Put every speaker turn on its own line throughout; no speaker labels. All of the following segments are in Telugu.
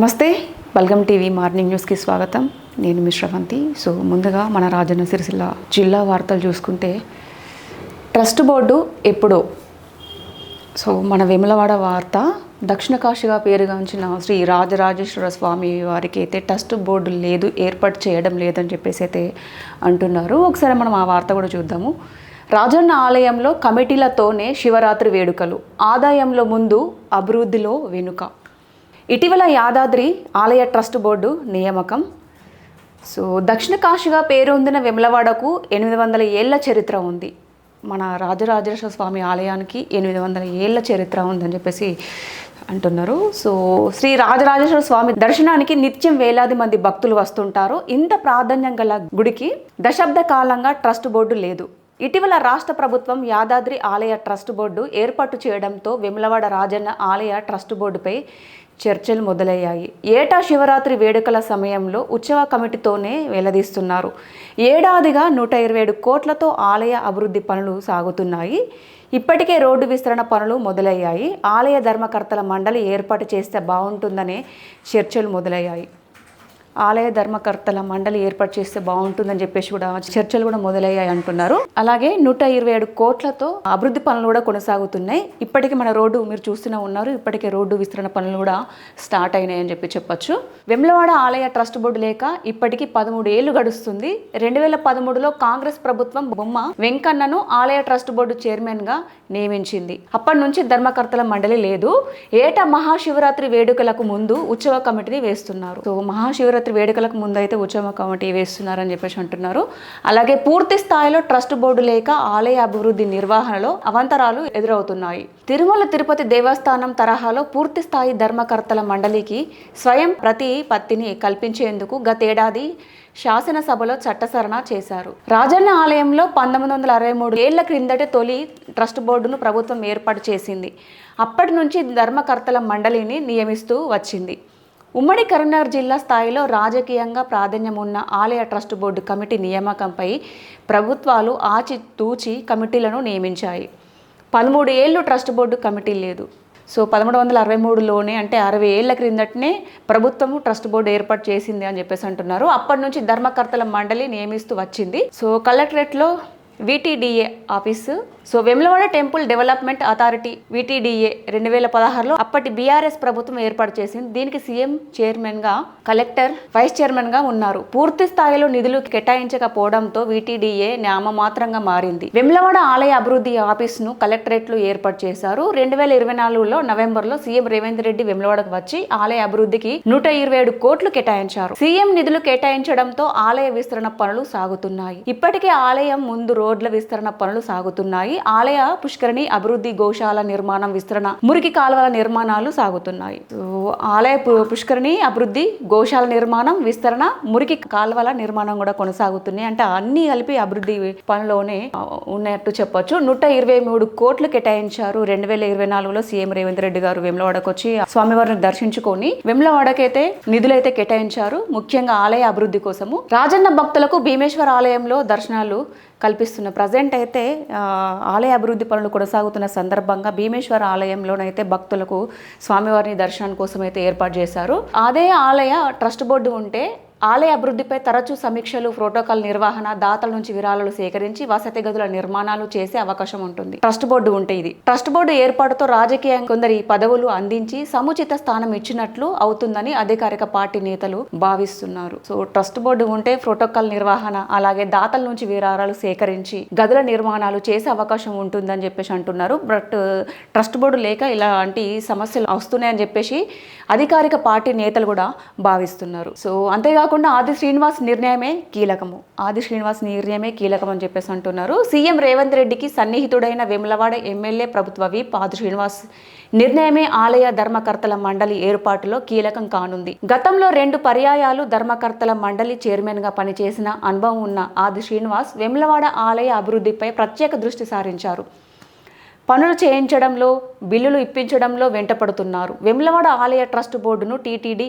నమస్తే, బల్గం టీవీ మార్నింగ్ న్యూస్కి స్వాగతం. నేను మీ శ్రవంతి. సో ముందుగా మన రాజన్న సిరిసిల్ల జిల్లా వార్తలు చూసుకుంటే, ట్రస్ట్ బోర్డు ఎప్పుడో మన వేములవాడ వార్త దక్షిణ కాశీగా పేరుగాంచిన శ్రీ రాజరాజేశ్వర స్వామి వారికి అయితే ట్రస్ట్ బోర్డు లేదు, ఏర్పాటు చేయడం లేదని చెప్పేసి అయితే అంటున్నారు. ఒకసారి మనం ఆ వార్త కూడా చూద్దాము. రాజన్న ఆలయంలో కమిటీలతోనే శివరాత్రి వేడుకలు, ఆదాయంలో ముందు అభివృద్ధిలో వెనుక. ఇటీవల యాదాద్రి ఆలయ ట్రస్ట్ బోర్డు నియామకం. దక్షిణ కాశీగా పేరొందిన వేములవాడకు 800 ఏళ్ల చరిత్ర ఉంది. మన రాజరాజేశ్వర స్వామి ఆలయానికి 800 ఏళ్ల చరిత్ర ఉందని చెప్పేసి అంటున్నారు. శ్రీ రాజరాజేశ్వర స్వామి దర్శనానికి నిత్యం వేలాది మంది భక్తులు వస్తుంటారు. ఇంత ప్రాధాన్యం గల గుడికి దశాబ్ద కాలంగా ట్రస్ట్ బోర్డు లేదు. ఇటీవల రాష్ట్ర ప్రభుత్వం యాదాద్రి ఆలయ ట్రస్ట్ బోర్డు ఏర్పాటు చేయడంతో వేములవాడ రాజన్న ఆలయ ట్రస్ట్ బోర్డుపై చర్చలు మొదలయ్యాయి. ఏటా శివరాత్రి వేడుకల సమయంలో ఉత్సవ కమిటీతోనే వెల్లదీస్తున్నారు. ఏడాదిగా 127 కోట్లతో ఆలయ అభివృద్ధి పనులు సాగుతున్నాయి. ఇప్పటికే రోడ్డు విస్తరణ పనులు మొదలయ్యాయి. ఆలయ ధర్మకర్తల మండలి ఏర్పాటు చేస్తే బాగుంటుందనే చర్చలు మొదలయ్యాయి. ఆలయ ధర్మకర్తల మండలి ఏర్పాటు చేస్తే బాగుంటుందని చెప్పేసి కూడా చర్చలు కూడా మొదలయ్యాయి అంటున్నారు. అలాగే 127 కోట్లతో అభివృద్ధి పనులు కూడా కొనసాగుతున్నాయి. ఇప్పటికీ మన రోడ్డు మీరు చూస్తూనే ఉన్నారు. ఇప్పటికే రోడ్డు విస్తరణ పనులు కూడా స్టార్ట్ అయినాయని చెప్పొచ్చు. వేములవాడ ఆలయ ట్రస్ట్ బోర్డు లేక ఇప్పటికీ 13 ఏళ్లు గడుస్తుంది. 2013లో కాంగ్రెస్ ప్రభుత్వం బొమ్మ వెంకన్నను ఆలయ ట్రస్ట్ బోర్డు చైర్మన్గా నియమించింది. అప్పటి నుంచి ధర్మకర్తల మండలి లేదు. ఏటా మహాశివరాత్రి వేడుకలకు ముందు ఉత్సవ కమిటీని వేస్తున్నారు. మహాశివరాత్రి వేడుకలకు ముందు అయితే ఉత్సవ కమిటీ వేస్తున్నారని చెప్పేసి అంటున్నారు. అలాగే పూర్తి స్థాయిలో ట్రస్ట్ బోర్డు లేక ఆలయ అభివృద్ధి నిర్వహణలో అవాంతరాలు ఎదురవుతున్నాయి. తిరుమల తిరుపతి దేవస్థానం తరహాలో పూర్తి స్థాయి ధర్మకర్తల మండలికి స్వయం ప్రతిపత్తిని కల్పించేందుకు గతేడాది శాసనసభలో చట్టసరణ చేశారు. రాజన్న ఆలయంలో 1963 ఏళ్ల క్రిందట తొలి ట్రస్ట్ బోర్డును ప్రభుత్వం ఏర్పాటు చేసింది. అప్పటి నుంచి ధర్మకర్తల మండలిని నియమిస్తూ వచ్చింది. ఉమ్మడి కరీంనగర్ జిల్లా స్థాయిలో రాజకీయంగా ప్రాధాన్యం ఉన్న ఆలయ ట్రస్ట్ బోర్డు కమిటీ నియామకంపై ప్రభుత్వాలు ఆచితూచి కమిటీలను నియమించాయి. 13 ఏళ్ళు ట్రస్ట్ బోర్డు కమిటీ లేదు. 1963లోనే అంటే 60 ఏళ్ల క్రిందటనే ప్రభుత్వము ట్రస్ట్ బోర్డు ఏర్పాటు చేసింది అని చెప్పేసి అంటున్నారు. అప్పటి నుంచి ధర్మకర్తల మండలి నియమిస్తూ వచ్చింది. కలెక్టరేట్లో VTDA office, Vemulawada temple development authority VTDA 2016లో అప్పటి BRS ప్రభుత్వం ఏర్పాటు చేసింది. దీనికి సీఎం చైర్మన్గా, కలెక్టర్ వైస్ చైర్మన్గా ఉన్నారు. పూర్తి స్థాయిలో నిధులు కేటాయించకపోవడంతో VTDA నామమాత్రంగా మారింది. వేములవాడ ఆలయ అభివృద్ధి ఆఫీసును కలెక్టరేట్లో ఏర్పాటు చేశారు. 2024లో నవంబర్లో సీఎం రేవంత్ రెడ్డి వేములవాడకు వచ్చి ఆలయ అభివృద్ధికి 127 కోట్లు కేటాయించారు. సీఎం నిధులు కేటాయించడంతో ఆలయ విస్తరణ పనులు సాగుతున్నాయి. ఇప్పటికే ఆలయం ముందు రోడ్ల విస్తరణ పనులు సాగుతున్నాయి. ఆలయ పుష్కరిణి అభివృద్ధి, గోశాల నిర్మాణం, విస్తరణ, మురికి కాలువల నిర్మాణాలు సాగుతున్నాయి. ఆలయ పుష్కరిణి అభివృద్ధి, గోశాల నిర్మాణం, విస్తరణ, మురికి కాలువల నిర్మాణం కూడా కొనసాగుతున్నాయి. అంటే అన్ని కలిపి అభివృద్ధి పనులోనే ఉన్నట్టు చెప్పొచ్చు. 123 కోట్లు కేటాయించారు. 2024లో సీఎం రేవంత్ రెడ్డి గారు వేములవాడకు వచ్చి స్వామివారిని దర్శించుకొని వేములవాడకైతే నిధులైతే కేటాయించారు, ముఖ్యంగా ఆలయ అభివృద్ధి కోసము. రాజన్న భక్తులకు భీమేశ్వర ఆలయంలో దర్శనాలు కల్పిస్తున్న ప్రజెంట్ అయితే ఆలయ అభివృద్ధి పనులు కొనసాగుతున్న సందర్భంగా భీమేశ్వర ఆలయంలోనైతే భక్తులకు స్వామివారిని దర్శనం కోసం అయితే ఏర్పాటు చేశారు. అదే ఆలయ ట్రస్ట్ బోర్డు ఉంటే ఆలయ అభివృద్ధిపై తరచూ సమీక్షలు, ప్రోటోకాల్ నిర్వహణ, దాతల నుంచి విరాళాలు సేకరించి వసతి గదుల నిర్మాణాలు చేసే అవకాశం ఉంటుంది ట్రస్ట్ బోర్డు ఉంటే. ఇది ట్రస్ట్ బోర్డు ఏర్పాటుతో రాజకీయంగా కొందరి పదవులు అందించి సముచిత స్థానం ఇచ్చినట్లు అవుతుందని అధికారిక పార్టీ నేతలు భావిస్తున్నారు. ట్రస్ట్ బోర్డు ఉంటే ప్రోటోకాల్ నిర్వహణ, అలాగే దాతల నుంచి విరాళాలు సేకరించి గదుల నిర్మాణాలు చేసే అవకాశం ఉంటుందని చెప్పేసి అంటున్నారు. బట్ ట్రస్ట్ బోర్డు లేక ఇలాంటి సమస్యలు వస్తున్నాయని చెప్పేసి అధికారిక పార్టీ నేతలు కూడా భావిస్తున్నారు. అంతేకాకుండా ఆది శ్రీనివాస్ నిర్ణయమే కీలకం అని చెప్పేసి అంటున్నారు. సీఎం రేవంత్ రెడ్డికి సన్నిహితుడైన వేములవాడ ఎమ్మెల్యే ప్రభుత్వ విప్ ఆది శ్రీనివాస్ నిర్ణయమే ఆలయ ధర్మకర్తల మండలి ఏర్పాటులో కీలకం కానుంది. గతంలో 2 పర్యాయాలు ధర్మకర్తల మండలి చైర్మన్గా పనిచేసిన అనుభవం ఉన్న ఆది శ్రీనివాస్ వేములవాడ ఆలయ అభివృద్ధిపై ప్రత్యేక దృష్టి సారించారు. పనులు చేయించడంలో, బిల్లులు ఇప్పించడంలో వెంటపడుతున్నారు. వేములవాడ ఆలయ ట్రస్ట్ బోర్డును TTD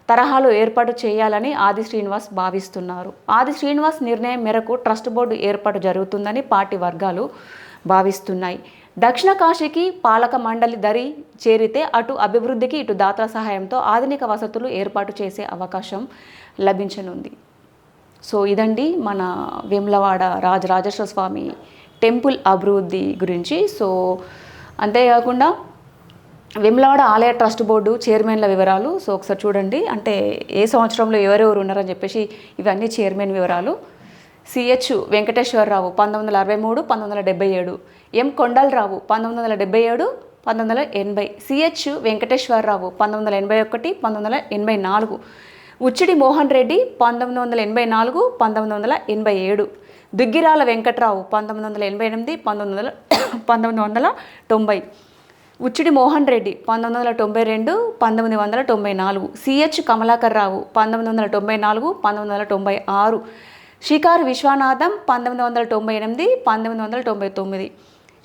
తరహాలో ఏర్పాటు చేయాలని ఆది శ్రీనివాస్ భావిస్తున్నారు. ఆది శ్రీనివాస్ నిర్ణయం మేరకు ట్రస్ట్ బోర్డు ఏర్పాటు జరుగుతుందని పార్టీ వర్గాలు భావిస్తున్నాయి. దక్షిణ కాశీకి పాలక మండలి దరి చేరితే అటు అభివృద్ధికి ఇటు దాతల సహాయంతో ఆధునిక వసతులు ఏర్పాటు చేసే అవకాశం లభించనుంది. సో ఇదండి మన వేములవాడ రాజరాజేశ్వర స్వామి టెంపుల్ అభివృద్ధి గురించి. సో అంతేకాకుండా వేములవాడ ఆలయ ట్రస్ట్ బోర్డు చైర్మన్ల వివరాలు. సో ఒకసారి చూడండి, అంటే ఏ సంవత్సరంలో ఎవరెవరు ఉన్నారని చెప్పేసి ఇవన్నీ చైర్మన్ వివరాలు. సిహెచ్ వెంకటేశ్వరరావు 1963 1977, ఎం కొండలరావు 1977 1980, సిహెచ్ వెంకటేశ్వరరావు 1981 1984, ఉచ్చిడి మోహన్ రెడ్డి 1984 1987, దుగ్గిరాల వెంకట్రావు 1988 1990, ఉచ్చిడి మోహన్ రెడ్డి 1992 1994, సిహెచ్ కమలాకర్ రావు 1994 1996, షికారి విశ్వనాథం 1998 1999,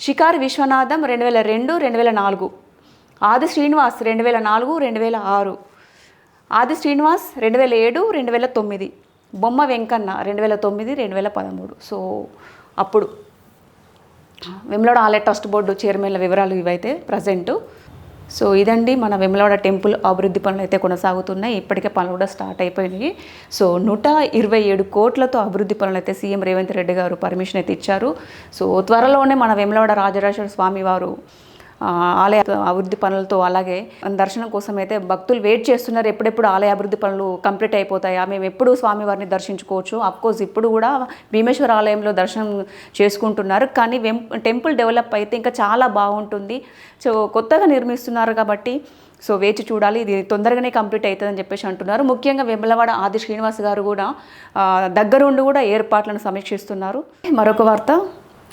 షికారి విశ్వనాథం 2002 2004, ఆది శ్రీనివాస్ 2004 2006, ఆది శ్రీనివాస్ 2007 2009, బొమ్మ వెంకన్న 2009 2013. సో అప్పుడు వేములవాడ ఆలయ ట్రస్ట్ బోర్డు చైర్మన్ల వివరాలు ఇవైతే ప్రజెంటు. సో ఇదండి మన వేములవాడ టెంపుల్ అభివృద్ధి పనులు అయితే కొనసాగుతున్నాయి. ఇప్పటికే పనులు కూడా స్టార్ట్ అయిపోయినాయి. సో 127 కోట్లతో అభివృద్ధి పనులు అయితే సీఎం రేవంత్ రెడ్డి గారు పర్మిషన్ అయితే ఇచ్చారు. సో త్వరలోనే మన వేములవాడ రాజరాజేశ్వర స్వామి వారు ఆలయ అభివృద్ధి పనులతో అలాగే దర్శనం కోసం అయితే భక్తులు వెయిట్ చేస్తున్నారు. ఎప్పుడెప్పుడు ఆలయ అభివృద్ధి పనులు కంప్లీట్ అయిపోతాయా, మేము ఎప్పుడు స్వామివారిని దర్శించుకోవచ్చు. అఫ్కోర్స్ ఇప్పుడు కూడా భీమేశ్వర ఆలయంలో దర్శనం చేసుకుంటున్నారు, కానీ టెంపుల్ డెవలప్ అయితే ఇంకా చాలా బాగుంటుంది. సో కొత్తగా నిర్మిస్తున్నారు కాబట్టి సో వేచి చూడాలి, ఇది తొందరగానే కంప్లీట్ అవుతుందని చెప్పేసి అంటున్నారు. ముఖ్యంగా వేములవాడ ఆది శ్రీనివాస్ గారు కూడా దగ్గరుండి కూడా ఏర్పాట్లను సమీక్షిస్తున్నారు. మరొక వార్త,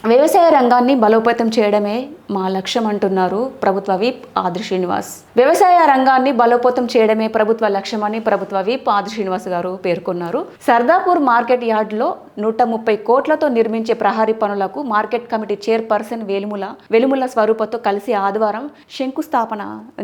వ్యవసాయ రంగాన్ని బలోపేతం చేయడమే మా లక్ష్యం అంటున్నారు ప్రభుత్వ విప్ ఆది శ్రీనివాస్. వ్యవసాయ రంగాన్ని బలోపేతం చేయడమే ప్రభుత్వ లక్ష్యమని ప్రభుత్వ విప్ ఆది శ్రీనివాస్ గారు పేర్కొన్నారు. సర్దాపూర్ మార్కెట్ యార్డులో 130 కోట్లతో నిర్మించే ప్రహారీ పనులకు మార్కెట్ కమిటీ చైర్పర్సన్ వెలుముల స్వరూపతో కలిసి ఆదివారం శంకుస్థాపన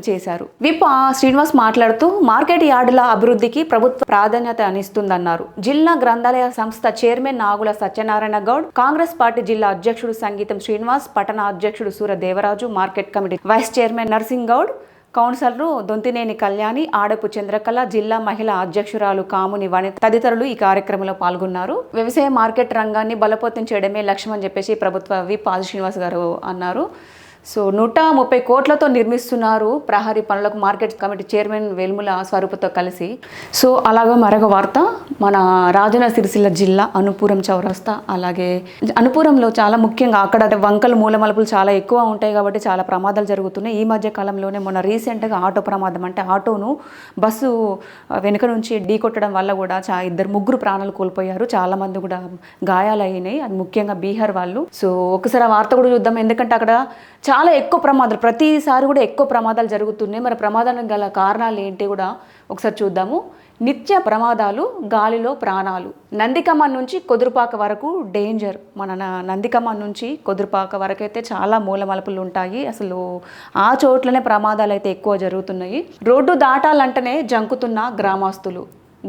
చేశారు. విప్ శ్రీనివాస్ మాట్లాడుతూ మార్కెట్ యార్డుల అభివృద్ధికి ప్రభుత్వ ప్రాధాన్యత అనిస్తుందన్నారు. జిల్లా గ్రంథాలయ సంస్థ చైర్మన్ నాగుల సత్యనారాయణ గౌడ్, కాంగ్రెస్ పార్టీ జిల్లా అధ్యక్షుడు సంగీతం శ్రీనివాస్, పట్టణ అధ్యక్షుడు Sura Devaraju, market committee vice chairman Narsing Goud, కౌన్సిలర్లు దొంతినేని కళ్యాణి, ఆడపు చంద్రకళ, జిల్లా మహిళా అధ్యక్షురాలు కాముని వనిత తదితరులు ఈ కార్యక్రమంలో పాల్గొన్నారు. వ్యవసాయ మార్కెట్ రంగాన్ని బలోపేతం చేయడమే లక్ష్యం అని చెప్పేసి ప్రభుత్వ విప్ ఆది శ్రీనివాస్ గారు అన్నారు. సో 130 కోట్లతో నిర్మిస్తున్నారు ప్రహరీ పనులకు మార్కెట్ కమిటీ చైర్మన్ వేల్ముల స్వరూపతో కలిసి. సో అలాగే మరొక వార్త, మన రాజన్న సిరిసిల్ల జిల్లా అనుపురం చౌరస్తా, అలాగే అనుపురంలో చాలా ముఖ్యంగా అక్కడ వంకలు మూలమలుపులు చాలా ఎక్కువ ఉంటాయి కాబట్టి చాలా ప్రమాదాలు జరుగుతున్నాయి. ఈ మధ్య కాలంలోనే మొన్న రీసెంట్గా ఆటో ప్రమాదం, అంటే ఆటోను బస్సు వెనుక నుంచి ఢీకొట్టడం వల్ల కూడా ముగ్గురు ప్రాణాలు కోల్పోయారు, చాలా మంది కూడా గాయాలయ్యాయి, అది ముఖ్యంగా బీహార్ వాళ్ళు. సో ఒకసారి ఆ వార్త కూడా చూద్దాం, ఎందుకంటే అక్కడ చాలా ఎక్కువ ప్రమాదాలు, ప్రతిసారి కూడా ఎక్కువ ప్రమాదాలు జరుగుతున్నాయి. మరి ప్రమాదానికి గల కారణాలు ఏంటి కూడా ఒకసారి చూద్దాము. నిత్య ప్రమాదాలు, గాలిలో ప్రాణాలు. నందికమ్మ నుంచి కొదురుపాక వరకు డేంజర్. మన నందికమ్మ నుంచి కొదురుపాక వరకు అయితే చాలా మూలమలుపులు ఉంటాయి. అసలు ఆ చోట్లనే ప్రమాదాలు అయితే ఎక్కువ జరుగుతున్నాయి. రోడ్డు దాటాలంటేనే జంకుతున్న గ్రామస్తులు,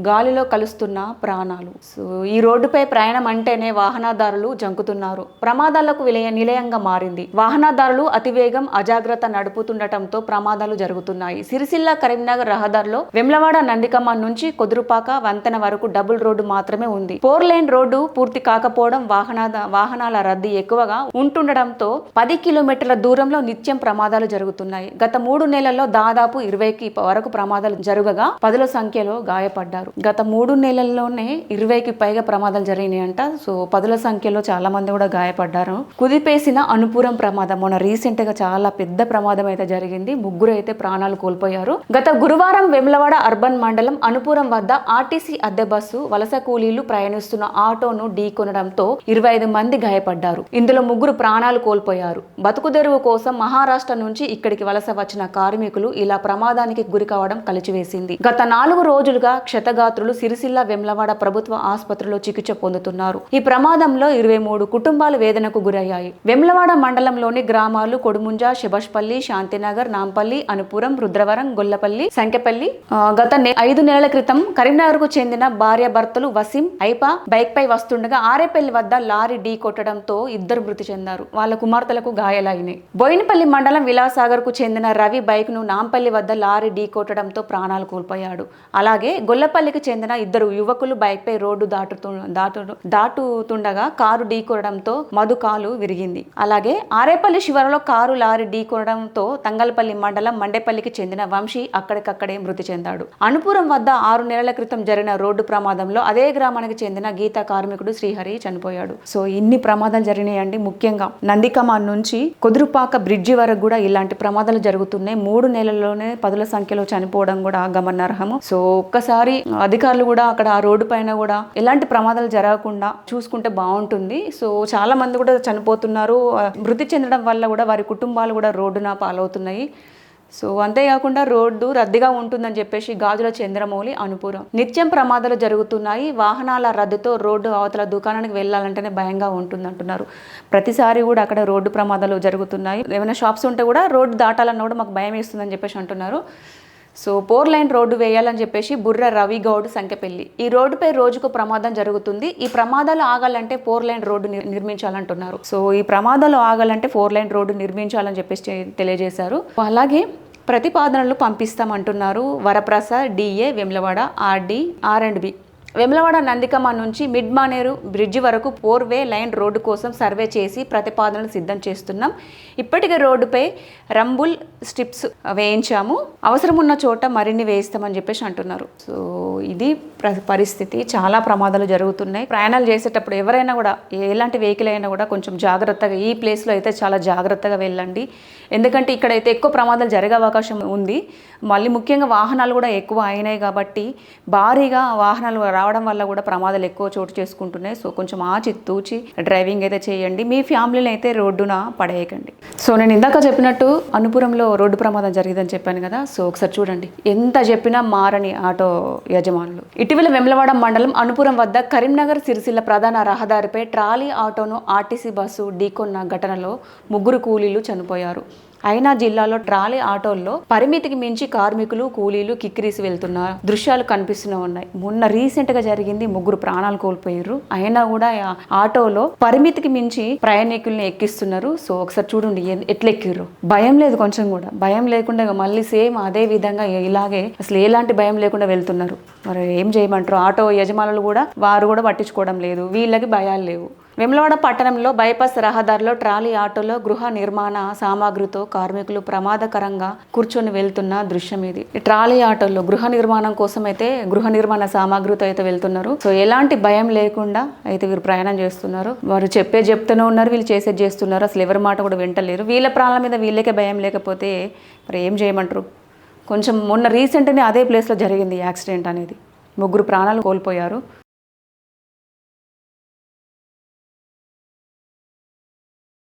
గాలిలో కలుస్తున్న ప్రాణాలు. సో ఈ రోడ్డుపై ప్రయాణం అంటేనే వాహనదారులు జంకుతున్నారు. ప్రమాదాలకు నిలయంగా మారింది. వాహనదారులు అతివేగం, అజాగ్రత్త నడుపుతుండటంతో ప్రమాదాలు జరుగుతున్నాయి. సిరిసిల్ల కరీంనగర్ రహదారిలో వెమ్లవాడ నందికమ్మ నుంచి కొదురుపాక వంతెన వరకు డబుల్ రోడ్డు మాత్రమే ఉంది. 4 లేన్ రోడ్డు పూర్తి కాకపోవడం, వాహనాల రద్దీ ఎక్కువగా ఉంటుండటంతో 10 కిలోమీటర్ల దూరంలో నిత్యం ప్రమాదాలు జరుగుతున్నాయి. గత 3 నెలల్లో దాదాపు 20కి వరకు ప్రమాదాలు జరగగా 10ల సంఖ్యలో గాయపడ్డారు. గత 3 నెలల్లోనే 20కి పైగా ప్రమాదాలు జరిగినాయంట. సో 10ల సంఖ్యలో చాలా మంది కూడా గాయపడ్డారు. కుదిపేసిన అనుపురం ప్రమాదం, మొన్న రీసెంట్ గా చాలా పెద్ద ప్రమాదం అయితే జరిగింది. 3 అయితే ప్రాణాలు కోల్పోయారు. గత గురువారం వెమ్లవాడ అర్బన్ మండలం అనుపురం వద్ద ఆర్టీసీ అద్దె బస్సు వలస కూలీలు ప్రయాణిస్తున్న ఆటోను ఢీకొనడంతో 25 మంది గాయపడ్డారు. ఇందులో 3 ప్రాణాలు కోల్పోయారు. బతుకుదెరువు కోసం మహారాష్ట్ర నుంచి ఇక్కడికి వలస వచ్చిన కార్మికులు ఇలా ప్రమాదానికి గురి కావడం కలిచివేసింది. గత 4 రోజులుగా క్షతగాత్రులు క్షతగాత్రులు సిరిసిల్ల వెమ్లవాడ ప్రభుత్వ ఆసుపత్రిలో చికిత్స పొందుతున్నారు. ఈ ప్రమాదంలో 23 కుటుంబాలు వేదనకు గురయ్యాయి. వెమ్లవాడ మండలంలోని గ్రామాలు కొడుముంజ, శభాష్పల్లి, శాంతినగర్, నాంపల్లి, అనుపురం, రుద్రవరం, గొల్లపల్లి, సంకెపల్లి. గత 5 నెలల క్రితం కరీంనగర్ కు చెందిన భార్య భర్తలు వసీం, ఐపా బైక్ పై వస్తుండగా ఆరేపల్లి వద్ద లారీ ఢీ కొట్టడంతో 2 మృతి చెందారు. వాళ్ళ కుమార్తెలకు గాయాలైనాయి. బోయినపల్లి మండలం విలాసాగర్ కు చెందిన రవి బైక్ ను నాంపల్లి వద్ద లారీ ఢీ కొట్టడంతో ప్రాణాలు కోల్పోయాడు. అలాగే గొల్లపల్లికి చెందిన 2 యువకులు బైక్ పై రోడ్డు దాటుతుండగా కారు ఢీకొనడంతో మధు కాలు విరిగింది. అలాగే ఆరేపల్లి శివారులో కారు లారీ ఢీకొనడంతో తంగలపల్లి మండలం మండేపల్లికి చెందిన వంశీ అక్కడికక్కడే మృతి చెందాడు. అనుపురం వద్ద 6 నెలల క్రితం జరిగిన రోడ్డు ప్రమాదంలో అదే గ్రామానికి చెందిన గీత కార్మికుడు శ్రీహరి చనిపోయాడు. సో ఇన్ని ప్రమాదాలు జరిగినాయండి. ముఖ్యంగా నందికమాన్ నుంచి కుదురుపాక బ్రిడ్జి వరకు కూడా ఇలాంటి ప్రమాదాలు జరుగుతున్నాయి. 3 నెలల్లోనే 10ల సంఖ్యలో చనిపోవడం కూడా గమనార్హము. సో ఒక్కసారి అధికారులు కూడా అక్కడ ఆ రోడ్డు పైన కూడా ఎలాంటి ప్రమాదాలు జరగకుండా చూసుకుంటే బాగుంటుంది. సో చాలా మంది కూడా చనిపోతున్నారు. మృతి చెందడం వల్ల కూడా వారి కుటుంబాలు కూడా రోడ్డున పాలవుతున్నాయి. సో అంతేకాకుండా రోడ్డు రద్దీగా ఉంటుందని చెప్పేసి గాజుల చంద్రమౌళి, అనుపురం నిత్యం ప్రమాదాలు జరుగుతున్నాయి. వాహనాల రద్దీతో రోడ్డు అవతల దుకాణానికి వెళ్ళాలంటేనే భయంగా ఉంటుంది అంటున్నారు. ప్రతిసారి కూడా అక్కడ రోడ్డు ప్రమాదాలు జరుగుతున్నాయి. ఏమైనా షాప్స్ ఉంటే కూడా రోడ్డు దాటాలన్నా కూడా మాకు భయం వేస్తుందని చెప్పేసి అంటున్నారు. సో 4 లైన్ రోడ్డు వేయాలని చెప్పేసి బుర్ర రవి గౌడ్ సంఖ్యపల్లి. ఈ రోడ్డుపై రోజుకు ప్రమాదం జరుగుతుంది. ఈ ప్రమాదాలు ఆగాలంటే 4 లైన్ రోడ్డు నిర్మించాలంటున్నారు. సో ఈ ప్రమాదాలు ఆగాలంటే 4 లైన్ రోడ్డు నిర్మించాలని చెప్పేసి తెలియజేశారు. అలాగే ప్రతిపాదనలు పంపిస్తామంటున్నారు. Varaprasad, DA, Vemulawada, RD, R&B. Vemulawada Nandikaman నుంచి మిడ్ మానేరు బ్రిడ్జి వరకు 4 లైన్ రోడ్డు కోసం సర్వే చేసి ప్రతిపాదనలు సిద్ధం చేస్తున్నాం. ఇప్పటికే రోడ్డుపై రంబుల్ స్ట్రిప్స్ వేయించాము. అవసరం ఉన్న చోట మరిన్ని వేయిస్తామని చెప్పేసి అంటున్నారు. సో ఇది పరిస్థితి. చాలా ప్రమాదాలు జరుగుతున్నాయి. ప్రయాణాలు చేసేటప్పుడు ఎవరైనా కూడా ఎలాంటి వెహికల్ అయినా కూడా కొంచెం జాగ్రత్తగా, ఈ ప్లేస్లో అయితే చాలా జాగ్రత్తగా వెళ్ళండి. ఎందుకంటే ఇక్కడైతే ఎక్కువ ప్రమాదాలు జరిగే అవకాశం ఉంది. మళ్ళీ ముఖ్యంగా వాహనాలు కూడా ఎక్కువ అయినాయి కాబట్టి భారీగా వాహనాలు రావడం వల్ల కూడా ప్రమాదాలు ఎక్కువ చోటు చేసుకుంటున్నాయి. సో కొంచెం ఆచితూచి డ్రైవింగ్ అయితే చేయండి. మీ ఫ్యామిలీని అయితే రోడ్డున పడేయకండి. సో నేను ఇందాక చెప్పినట్టు అనుపురంలో రోడ్డు ప్రమాదం జరిగిందని చెప్పాను కదా. సో ఒకసారి చూడండి, ఎంత చెప్పినా మారని ఆటో యజమానులు. ఇటీవల వెమ్లవాడ మండలం అనుపురం వద్ద కరీంనగర్ సిరిసిల్ల ప్రధాన రహదారిపై ట్రాలీ ఆటోను ఆర్టీసీ బస్సు ఢీకొన్న ఘటనలో 3 కూలీలు చనిపోయారు. అయినా జిల్లాలో ట్రాలీ ఆటోల్లో పరిమితికి మించి కార్మికులు, కూలీలు కిక్కిరిసి వెళ్తున్న దృశ్యాలు కనిపిస్తూనే ఉన్నాయి. మొన్న రీసెంట్గా జరిగింది, 3 ప్రాణాలు కోల్పోయారు. అయినా కూడా ఆటోలో పరిమితికి మించి ప్రయాణికుల్ని ఎక్కిస్తున్నారు. సో ఒకసారి చూడండి ఎట్లా ఎక్కిర్రు. భయం లేదు, కొంచెం కూడా భయం లేకుండా మళ్ళీ సేమ్ అదే విధంగా ఇలాగే అసలు ఎలాంటి భయం లేకుండా వెళ్తున్నారు. మరి ఏం చేయమంటారు? ఆటో యజమానులు కూడా వారు కూడా పట్టించుకోవడం లేదు. వీళ్ళకి భయాలు లేవు. వెమ్లవాడ పట్టణంలో బైపాస్ రహదారిలో ట్రాలీ ఆటోలో గృహ నిర్మాణ సామాగ్రితో కార్మికులు ప్రమాదకరంగా కూర్చొని వెళ్తున్న దృశ్యం ఇది. ట్రాలీ ఆటోలో గృహ నిర్మాణం కోసం అయితే గృహ నిర్మాణ సామాగ్రితో అయితే వెళ్తున్నారు. సో ఎలాంటి భయం లేకుండా అయితే వీరు ప్రయాణం చేస్తున్నారు. వారు చెప్తూనే ఉన్నారు, వీళ్ళు చేసేది చేస్తున్నారు. అసలు ఎవరి మాట కూడా వింటలేరు. వీళ్ళ ప్రాణాల మీద వీళ్ళకే భయం లేకపోతే మరి ఏం చేయమంటారు? కొంచెం మొన్న రీసెంట్గా అదే ప్లేస్లో జరిగింది యాక్సిడెంట్ అనేది. 3 ప్రాణాలు కోల్పోయారు.